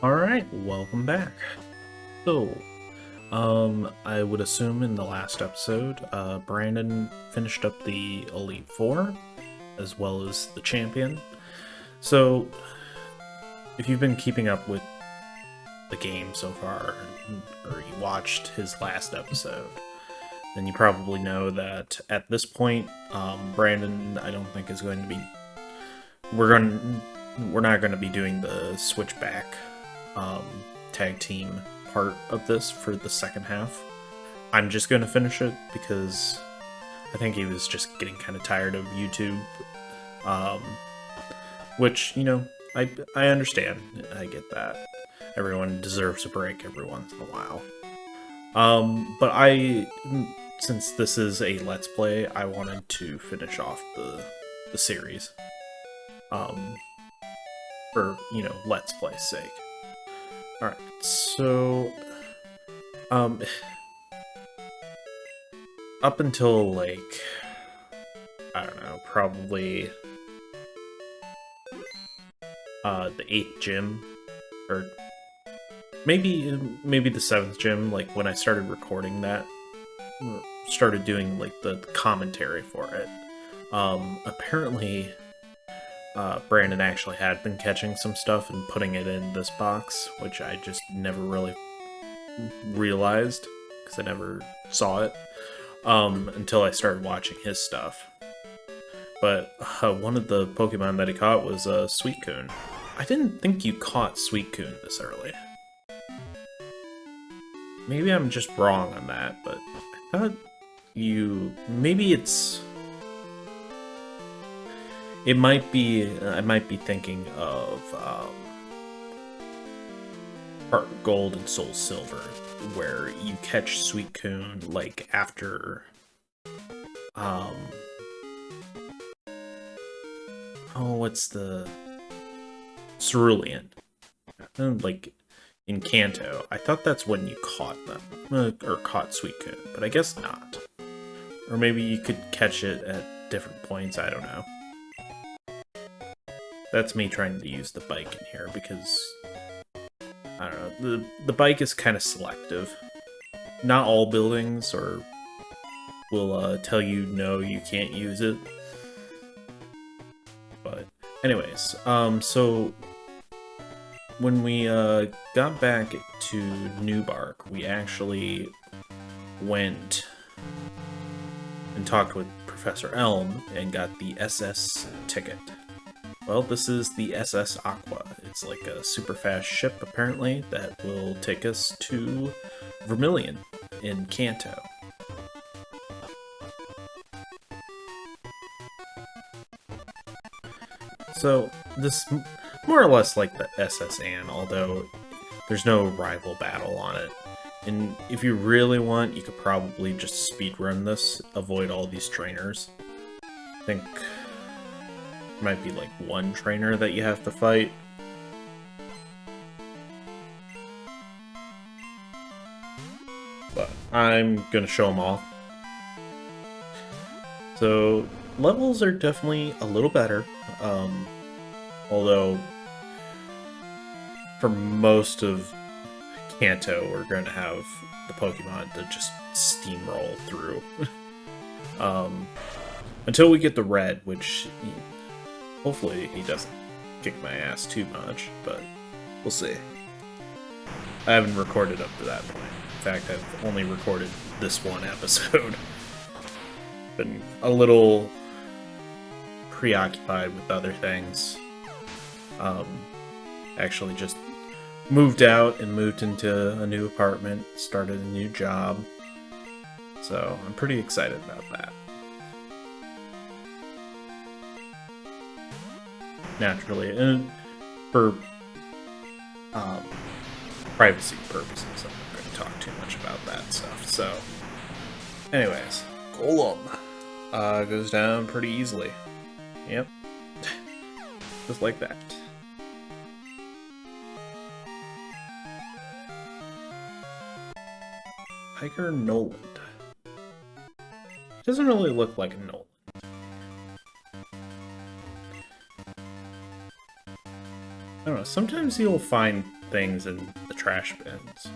Alright, welcome back. So, I would assume in the last episode, Brandon finished up the Elite Four, as well as the Champion. So, if you've been keeping up with the game so far, or you watched his last episode, then you probably know that at this point, Brandon, I don't think is going to be. We're not going to be doing the switchback um, tag team part of this for the second half. I'm just going to finish it because I think he was just getting kind of tired of YouTube, um, which I understand. I get that. Everyone deserves a break every once in a while. But since this is a Let's Play, I wanted to finish off the series. Um, for Let's Play's sake. All right, so up until like I don't know, probably the 8th gym, or maybe the 7th gym. Like when I started recording that, started doing like the commentary for it. Apparently, Brandon actually had been catching some stuff and putting it in this box, which I just never really realized because I never saw it until I started watching his stuff. But one of the Pokemon that he caught was Suicune. I didn't think you caught Suicune this early. Maybe I'm just wrong on that, but I thought you... Maybe it's... It might be... I might be thinking of Heart Gold and Soul Silver, where you catch Suicune, like, after... Oh, what's the... Cerulean. Like, in Kanto. I thought that's when you caught them. Or caught Suicune, but I guess not. Or maybe you could catch it at different points, I don't know. That's me trying to use the bike in here, because... I don't know, the bike is kind of selective. Not all buildings will tell you no, you can't use it. But anyways, so when we got back to Newbark, we actually went and talked with Professor Elm and got the SS ticket. Well, this is the SS Aqua. It's like a super fast ship, apparently, that will take us to Vermilion in Kanto. So, this more or less like the SS Anne, although there's no rival battle on it. And if you really want, you could probably just speedrun this, avoid all these trainers. I think might be like one trainer that you have to fight. But I'm gonna show them all. So levels are definitely a little better, although for most of Kanto we're going to have the Pokemon to just steamroll through. Until we get the red, which hopefully he doesn't kick my ass too much, but we'll see. I haven't recorded up to that point. In fact, I've only recorded this one episode. Been a little preoccupied with other things. Actually just moved out and moved into a new apartment, started a new job. So I'm pretty excited about that. Naturally, and for privacy purposes, I'm not going to talk too much about that stuff. So, anyways, Golem goes down pretty easily. Yep, just like that. Hiker Noland. Doesn't really look like a Noland. I don't don't know, sometimes you'll find things in the trash bins.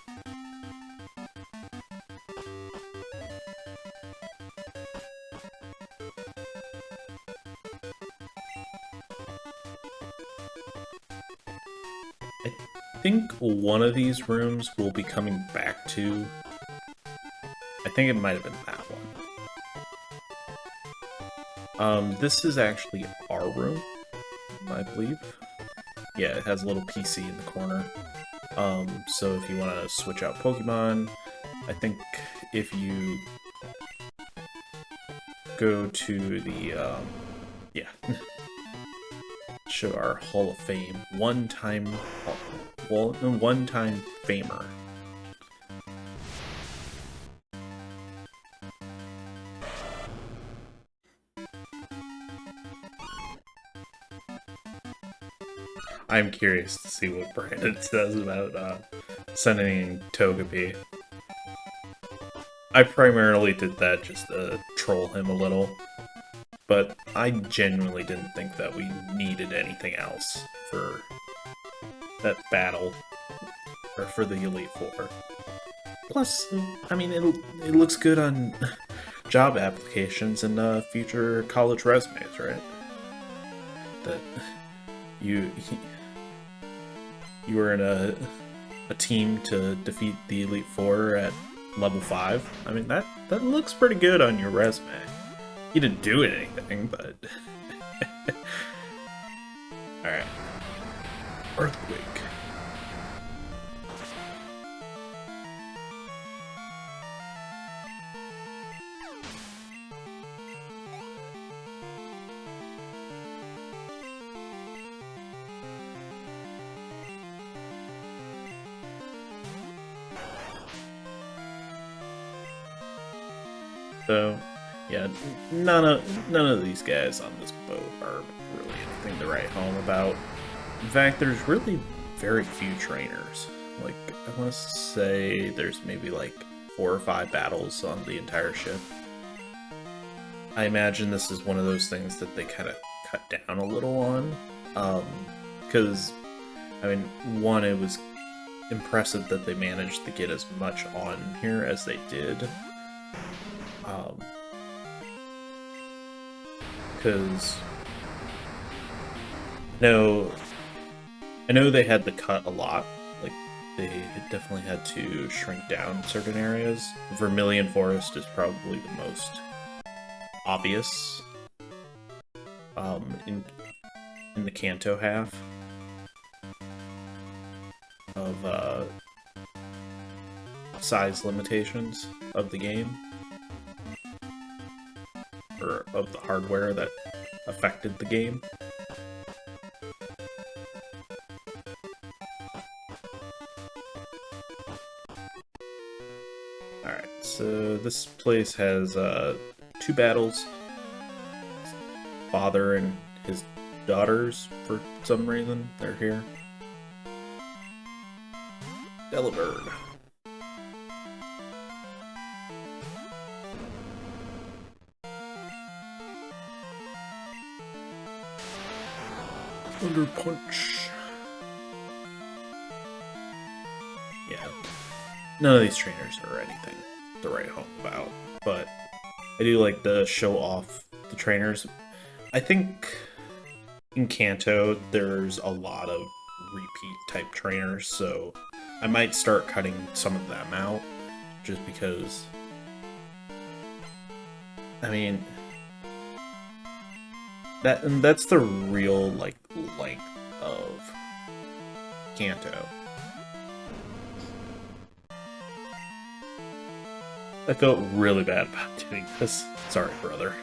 I think one of these rooms will be coming back to. I think it might have been that one. This is actually our room, I believe. Yeah, it has a little PC in the corner. So if you want to switch out Pokemon, I think if you go to the, yeah, show our Hall of Fame, one-time famer. I'm curious to see what Brandon says about sending Togepi. I primarily did that just to troll him a little, but I genuinely didn't think that we needed anything else for that battle, or for the Elite Four. Plus, I mean, it looks good on job applications and future college resumes, right? That you were in a team to defeat the Elite Four at level 5. I mean, that looks pretty good on your resume. You didn't do anything, but... Alright. Earthquake. So, yeah, none of these guys on this boat are really anything to write home about. In fact, there's really very few trainers. Like, I want to say there's maybe like 4 or 5 battles on the entire ship. I imagine this is one of those things that they kind of cut down a little on. Because, I mean, one, it was impressive that they managed to get as much on here as they did. Because I know they had to cut a lot. Like, they definitely had to shrink down certain areas. Vermilion Forest is probably the most obvious in the Kanto half of size limitations of the game, or of the hardware that affected the game. Alright, so this place has 2 battles. Father and his daughters, for some reason, they're here. Delibird. Thunder Punch. Yeah. None of these trainers are anything to write home about, but I do like to show off the trainers. I think in Kanto there's a lot of repeat type trainers, so I might start cutting some of them out, just because, I mean, that's the real, like, length of Kanto. I felt really bad about doing this. Sorry, brother.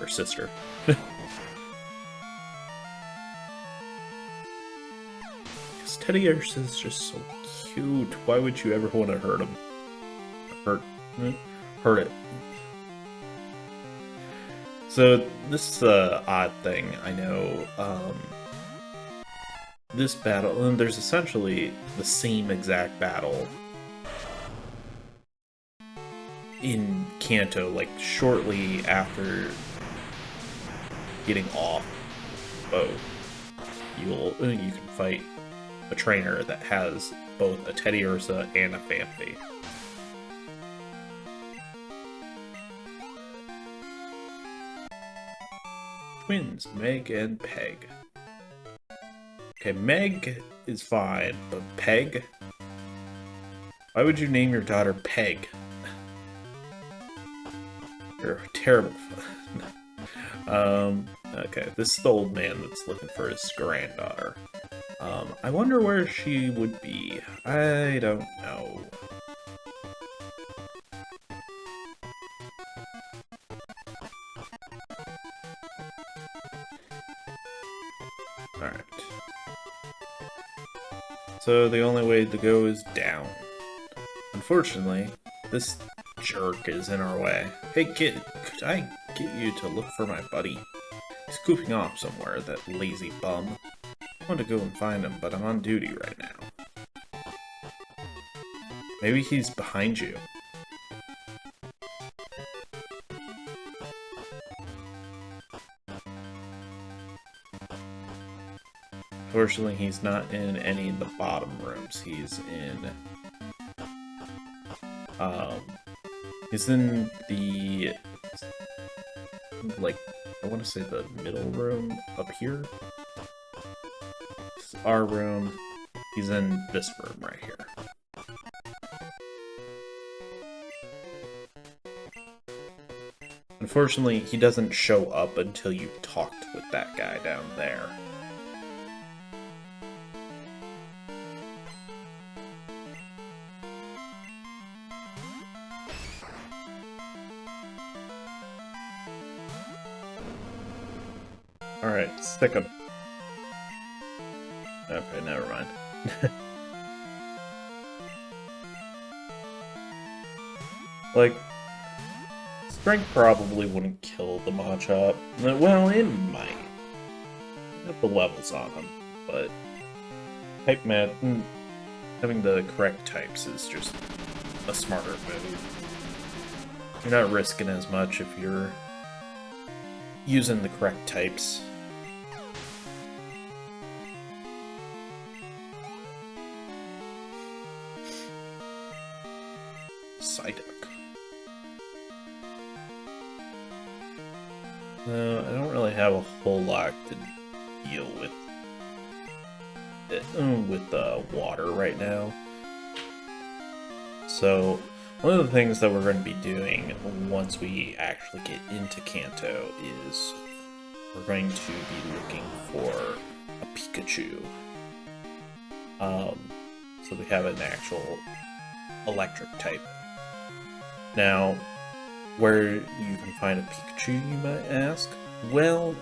Or sister. Because Teddy Ursa is just so cute. Why would you ever want to hurt him? Hurt it. So, this is an odd thing, I know. This battle, and there's essentially the same exact battle in Kanto, like shortly after getting off the boat. You can fight a trainer that has both a Teddiursa and a Phanpy. Twins, Meg and Peg. Okay, Meg is fine, but Peg? Why would you name your daughter Peg? You're terrible. Okay, this is the old man that's looking for his granddaughter. I wonder where she would be. I don't know. Alright. So the only way to go is down. Unfortunately, this jerk is in our way. Hey kid, could I get you to look for my buddy? He's goofing off somewhere, that lazy bum. I want to go and find him, but I'm on duty right now. Maybe he's behind you. Fortunately, he's not in any of the bottom rooms. He's in the, like, I want to say the middle room up here. This is our room. He's in this room right here. Unfortunately, he doesn't show up until you've talked with that guy down there. Alright, stick him. Okay, never mind. Like, strength probably wouldn't kill the Machop. Well, it might. Have the levels on him, but type mat, having the correct types is just a smarter move. You're not risking as much if you're using the correct types. Psyduck. No, I don't really have a whole lot to deal with water right now. So one of the things that we're going to be doing once we actually get into Kanto is we're going to be looking for a Pikachu. So we have an actual electric type. Now, where you can find a Pikachu, you might ask? Well,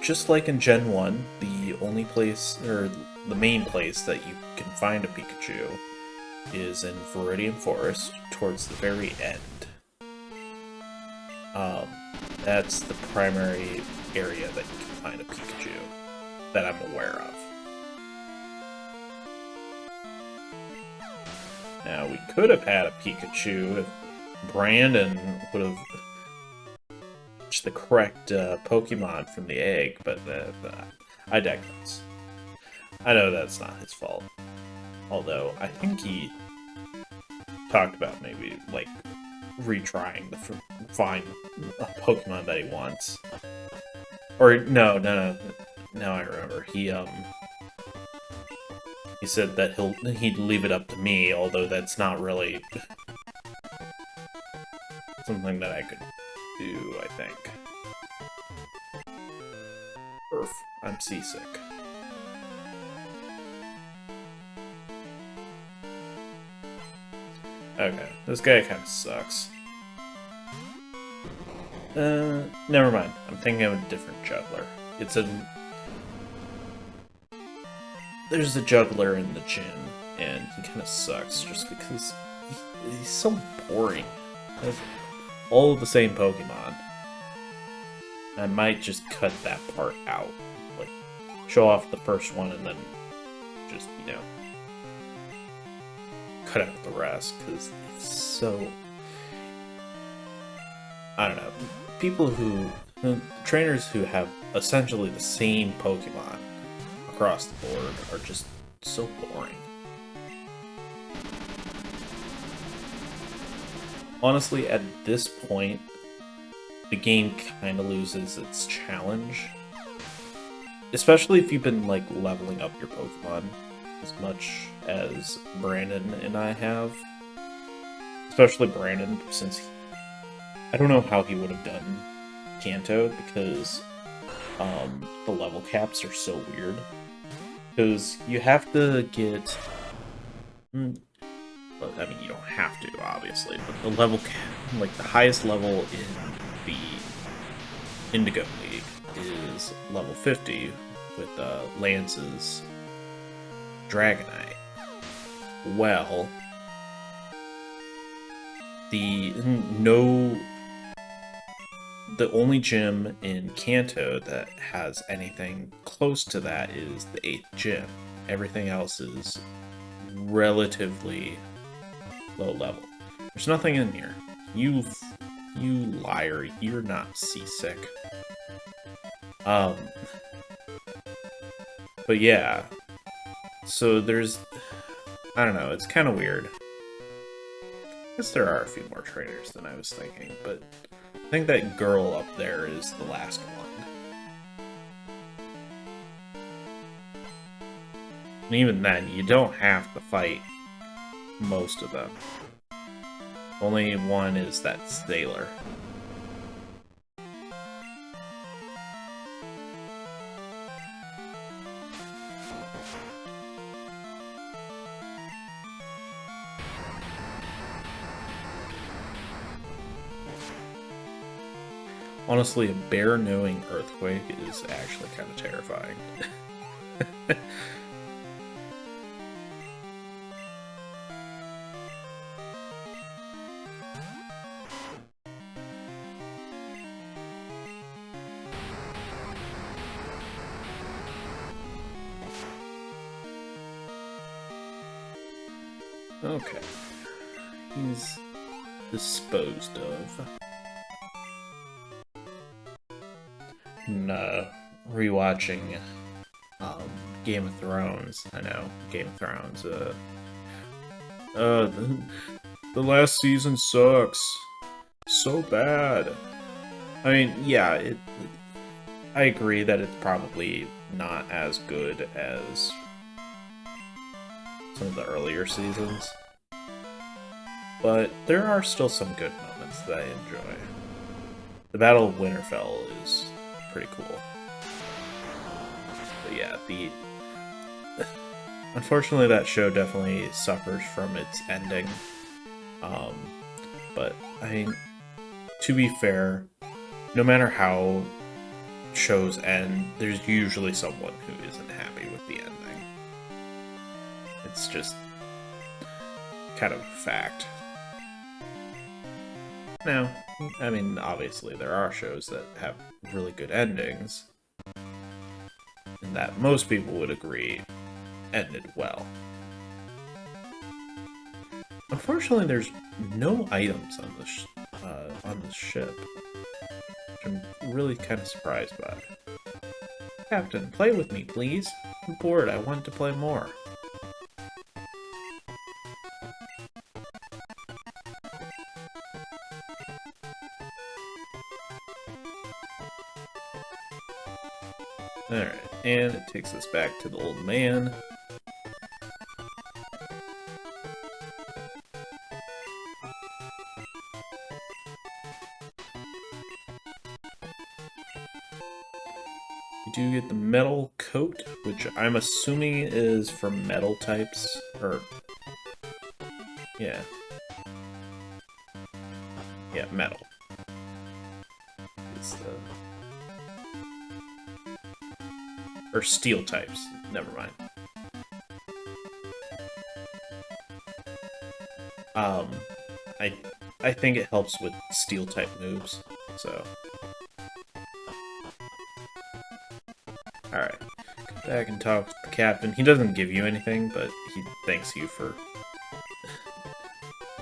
just like in Gen 1, the only place, or the main place that you can find a Pikachu is in Viridian Forest, towards the very end. That's the primary area that you can find a Pikachu, that I'm aware of. Now, we could have had a Pikachu if Brandon would have reached the correct Pokemon from the egg, but I digress. I know that's not his fault. Although, I think he talked about maybe, like, retrying to find a Pokemon that he wants. Or, no, now I remember. He said that he'd leave it up to me, although that's not really something that I could do, I think. Earth, I'm seasick. Okay, this guy kind of sucks. Never mind. I'm thinking of a different juggler. There's a juggler in the gym, and he kind of sucks just because he's so boring. He has all the same Pokemon. I might just cut that part out. Like, show off the first one and then just, you know, cut out the rest, because it's so... I don't know. Trainers who have essentially the same Pokemon across the board are just so boring. Honestly, at this point, the game kind of loses its challenge. Especially if you've been, like, leveling up your Pokemon as much as Brandon and I have. Especially Brandon, since I don't know how he would have done Kanto, because the level caps are so weird. Because you have to get... Well, I mean, you don't have to, obviously, but the level cap, like, the highest level in the Indigo League is level 50 with Lance's Dragonite. Well, the only gym in Kanto that has anything close to that is the 8th gym. Everything else is relatively low level. There's nothing in here. You liar, you're not seasick. But yeah. So there's... I don't know, it's kind of weird. I guess there are a few more trainers than I was thinking, but I think that girl up there is the last one. And even then, you don't have to fight most of them. Only one is that sailor. Honestly, a bear knowing Earthquake is actually kind of terrifying. Okay. He's disposed of. Rewatching Game of Thrones. I know, Game of Thrones. The last season sucks. So bad. I mean, yeah, I agree that it's probably not as good as some of the earlier seasons. But there are still some good moments that I enjoy. The Battle of Winterfell is pretty cool. But yeah, unfortunately that show definitely suffers from its ending. But I mean, to be fair, no matter how shows end, there's usually someone who isn't happy with the ending. It's just kind of a fact. Now, I mean, obviously there are shows that have really good endings, and that most people would agree ended well. Unfortunately, there's no items on this ship, which I'm really kind of surprised by. Captain, play with me, please. I'm bored. I want to play more. Alright, and it takes us back to the old man. You do get the metal coat, which I'm assuming is for metal types, or... yeah. Yeah, metal. It's the... or steel types, never mind. I think it helps with steel type moves, so... Alright, come back and talk to the captain. He doesn't give you anything, but he thanks you for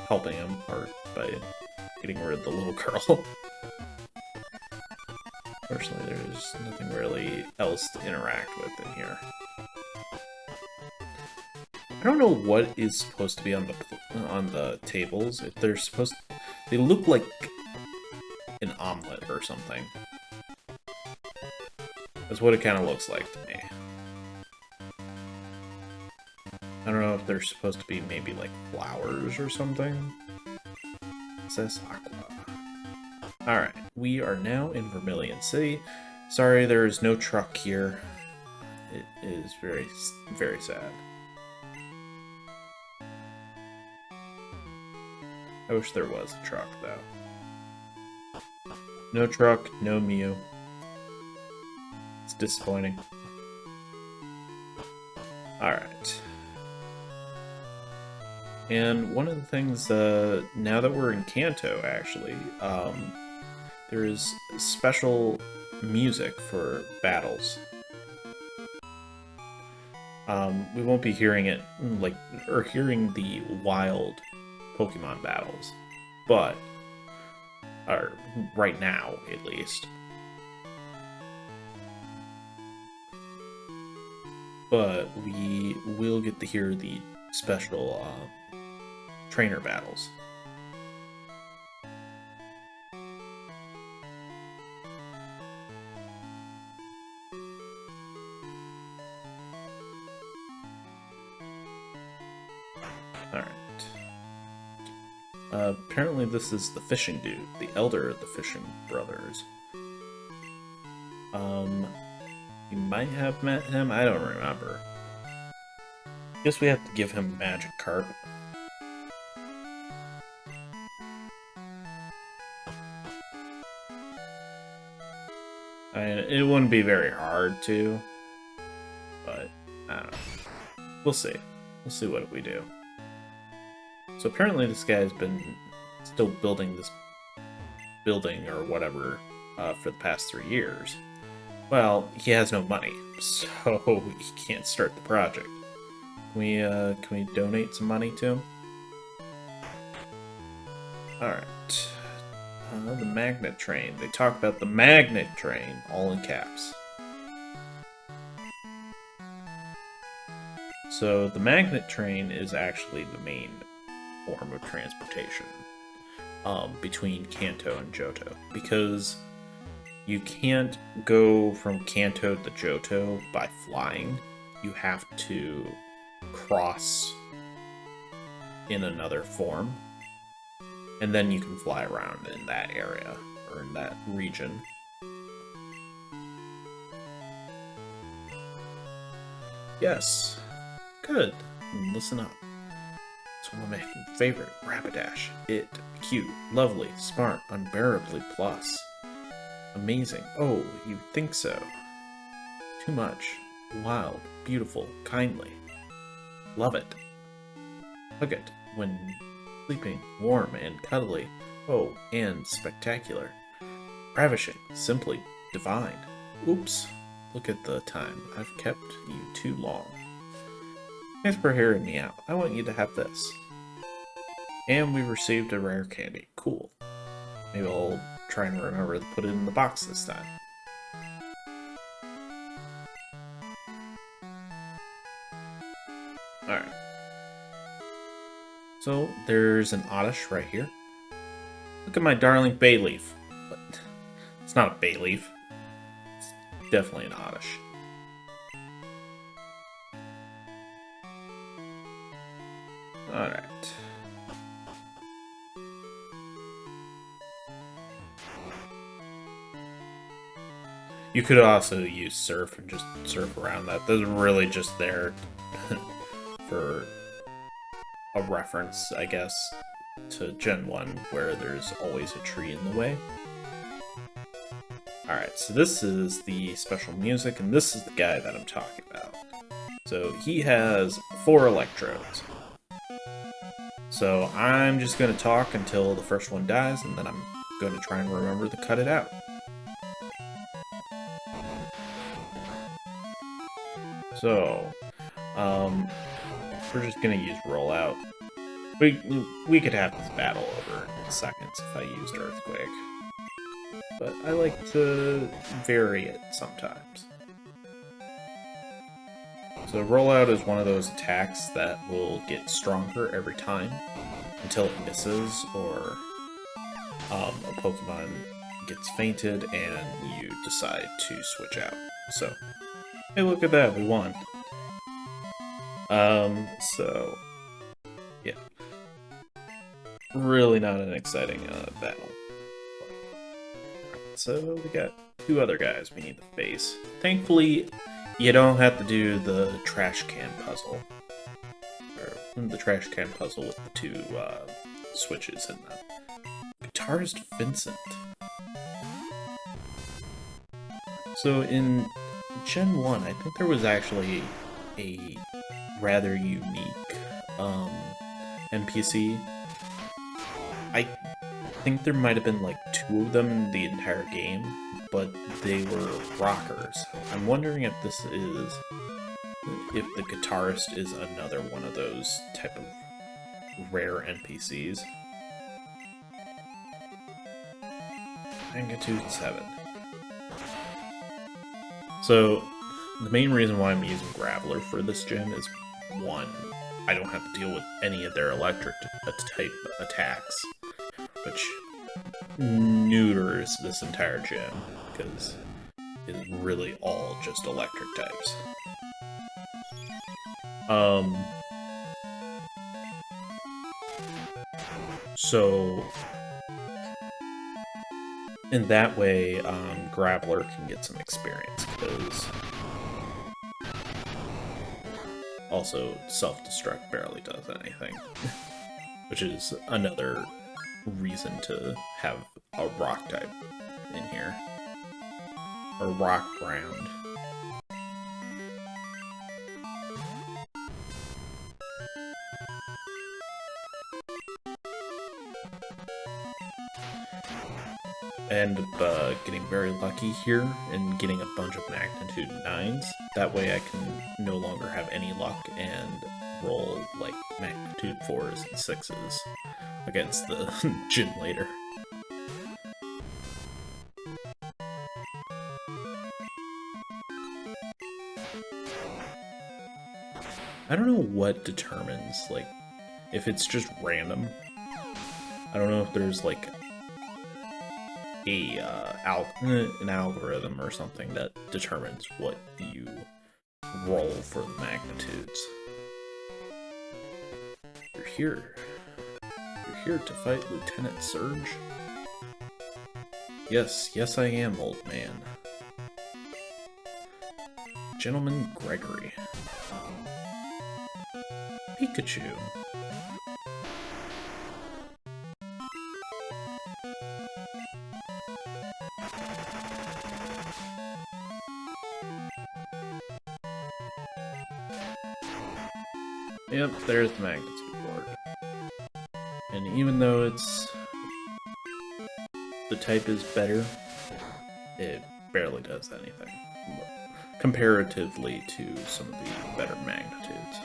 helping him, or by getting rid of the little girl. Fortunately, there's nothing really else to interact with in here. I don't know what is supposed to be on the tables. If they're supposed, they look like an omelet or something. That's what it kind of looks like to me. I don't know if they're supposed to be maybe like flowers or something. It says aqua. Alright, we are now in Vermilion City. Sorry, there is no truck here. It is very, very sad. I wish there was a truck, though. No truck, no Mew. It's disappointing. Alright. And one of the things, now that we're in Kanto, actually, there is special music for battles. We won't be hearing it, or hearing the wild Pokemon battles, but, or right now, at least. But we will get to hear the special, trainer battles. Alright. Apparently this is the fishing dude, the elder of the fishing brothers. You might have met him, I don't remember. Guess we have to give him Magic Carp. It wouldn't be very hard to, but I don't know. We'll see. We'll see what we do. So apparently this guy's been still building this building or whatever for the past 3 years. Well, he has no money, so he can't start the project. Can we donate some money to him? Alright. The magnet train. They talk about the magnet train, all in caps. So the magnet train is actually the main form of transportation between Kanto and Johto, because you can't go from Kanto to Johto by flying. You have to cross in another form, and then you can fly around in that area, or in that region. Yes. Good. Listen up. It's one of my favorite, Rapidash. It, cute, lovely, smart, unbearably plus. Amazing. Oh, you think so? Too much. Wild, beautiful, kindly. Love it. Hug it when sleeping, warm and cuddly. Oh, and spectacular. Ravishing, simply divine. Oops. Look at the time. I've kept you too long. Thanks for hearing me out. I want you to have this. And we received a rare candy. Cool. Maybe I'll try and remember to put it in the box this time. Alright. So, there's an Oddish right here. Look at my darling Bayleaf. But it's not a Bayleaf. It's definitely an Oddish. Alright. You could also use Surf and just surf around that. Those are really just there for a reference, I guess, to Gen 1, where there's always a tree in the way. Alright, so this is the special music, and this is the guy that I'm talking about. So he has 4 electrodes. So I'm just going to talk until the first one dies, and then I'm going to try and remember to cut it out. So, we're just going to use Rollout. We could have this battle over in seconds if I used Earthquake. But I like to vary it sometimes. So rollout is one of those attacks that will get stronger every time until it misses or a Pokemon gets fainted and you decide to switch out. So, hey, look at that, we won. So, yeah. Really not an exciting battle. So, we got two other guys we need to face. Thankfully, you don't have to do the trash can puzzle. Or the trash can puzzle with the two switches in them. Guitarist Vincent. So in Gen 1, I think there was actually a rather unique NPC. I think there might have been like 2 of them in the entire game, but they were rockers. I'm wondering if the guitarist is another one of those type of rare NPCs. Magnitude 7. So, the main reason why I'm using Graveler for this gen is, 1, I don't have to deal with any of their electric type attacks, which neuters this entire gen, because it's really all just electric types. So in that way, Graveler can get some experience, because also self-destruct barely does anything, which is another reason to have a rock type in here, or rock ground. End up getting very lucky here and getting a bunch of magnitude 9s. That way I can no longer have any luck and roll like magnitude 4s and 6s against the gym later. I don't know what determines, like, if it's just random. I don't know if there's like an algorithm or something that determines what you roll for the magnitudes. You're here. You're here to fight Lieutenant Surge? Yes, I am, old man. Gentleman Gregory. Pikachu. Yep, there's the magnitude board. And even though the type is better, it barely does anything comparatively to some of the better magnitudes.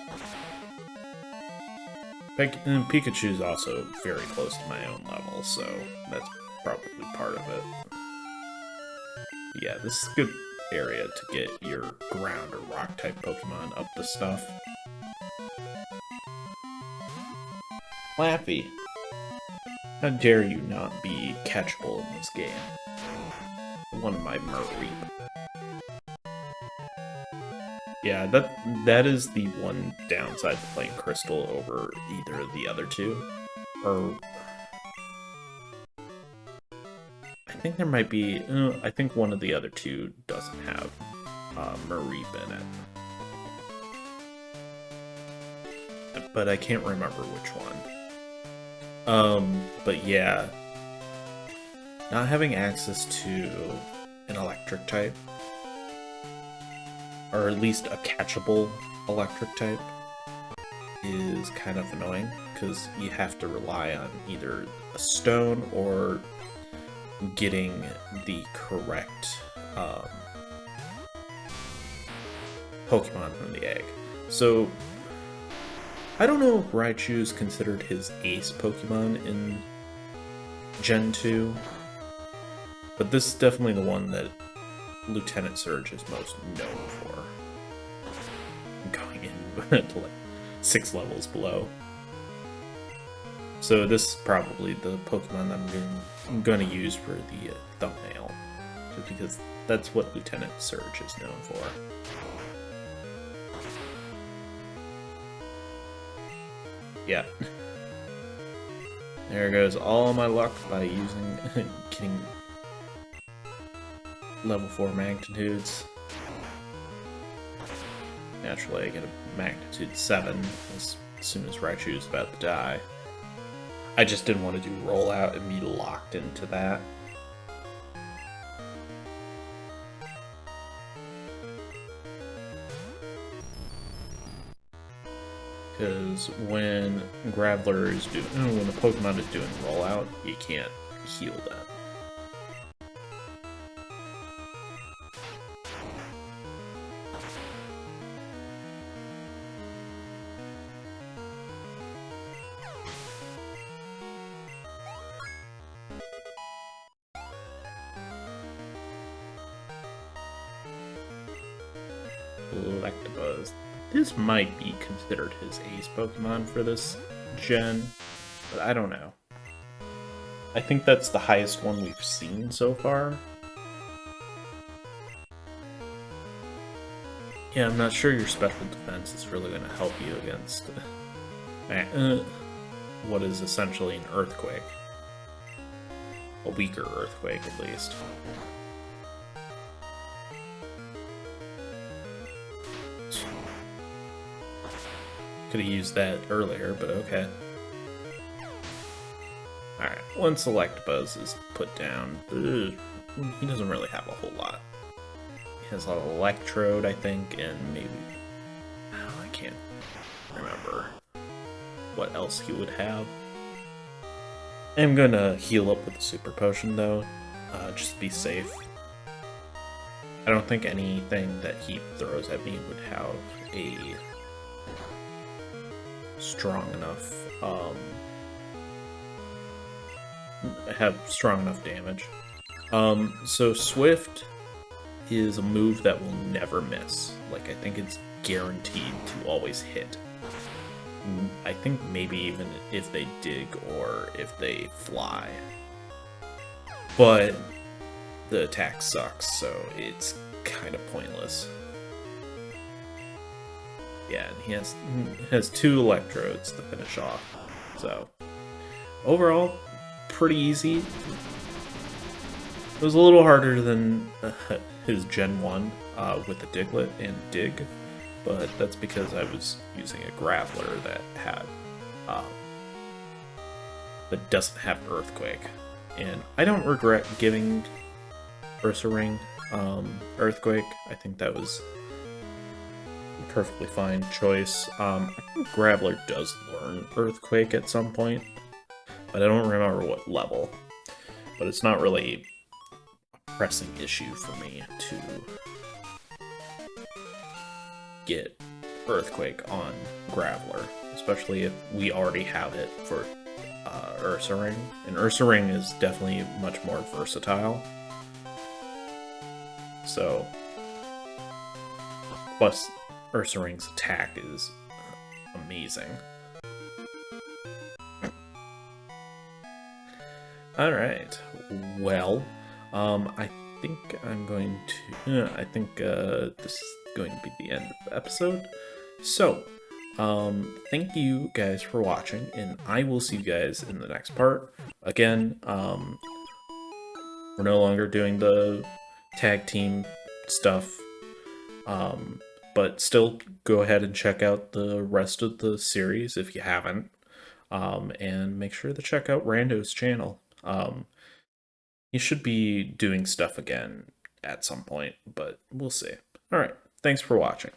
And Pikachu's also very close to my own level, so that's probably part of it. Yeah, this is a good area to get your ground or rock type Pokemon up to stuff. Laffy, how dare you not be catchable in this game? One of my Mareep. Yeah, that is the one downside to playing Crystal over either of the other two. Or I think there might be. I think one of the other two doesn't have Mareep in it, but I can't remember which one. But yeah, not having access to an electric type, or at least a catchable electric type, is kind of annoying, because you have to rely on either a stone or getting the correct Pokemon from the egg. So I don't know if Raichu is considered his ace Pokemon in Gen 2, but this is definitely the one that Lieutenant Surge is most known for. to like 6 levels below. So this is probably the Pokemon that I'm going to use for the thumbnail, just because that's what Lieutenant Surge is known for. Yeah. There goes all my luck by using getting level 4 magnitudes. Naturally, I get a magnitude 7 as soon as Raichu is about to die. I just didn't want to do rollout and be locked into that. Because when Graveler is doing, when the Pokemon is doing rollout, you can't heal that. Electabuzz. This might be considered his ace Pokemon for this gen, but I don't know. I think that's the highest one we've seen so far. Yeah, I'm not sure your special defense is really going to help you against what is essentially an earthquake. A weaker earthquake, at least. Could have used that earlier, but okay. Alright, once Electabuzz is put down, he doesn't really have a whole lot. He has an Electrode, I think, and maybe... Oh, I can't remember what else he would have. I'm gonna heal up with a Super Potion, though, just to be safe. I don't think anything that he throws at me would have a strong enough, damage. So Swift is a move that will never miss. Like, I think it's guaranteed to always hit. I think maybe even if they dig or if they fly. But the attack sucks, so it's kind of pointless. Yeah, and he has 2 Electrodes to finish off. So, overall, pretty easy. It was a little harder than his Gen 1 with the Diglett and Dig, but that's because I was using a Graveler that had that doesn't have Earthquake. And I don't regret giving Ursaring Earthquake. I think that was a perfectly fine choice. I think Graveler does learn Earthquake at some point, but I don't remember what level. But it's not really a pressing issue for me to get Earthquake on Graveler, especially if we already have it for Ursaring. And Ursaring is definitely much more versatile. So, plus Ursaring's attack is amazing. Alright, well, I think I'm going to, I think this is going to be the end of the episode. So, thank you guys for watching, and I will see you guys in the next part. Again, we're no longer doing the tag team stuff, but still go ahead and check out the rest of the series if you haven't, and make sure to check out Rando's channel. He should be doing stuff again at some point, but we'll see. Alright, thanks for watching.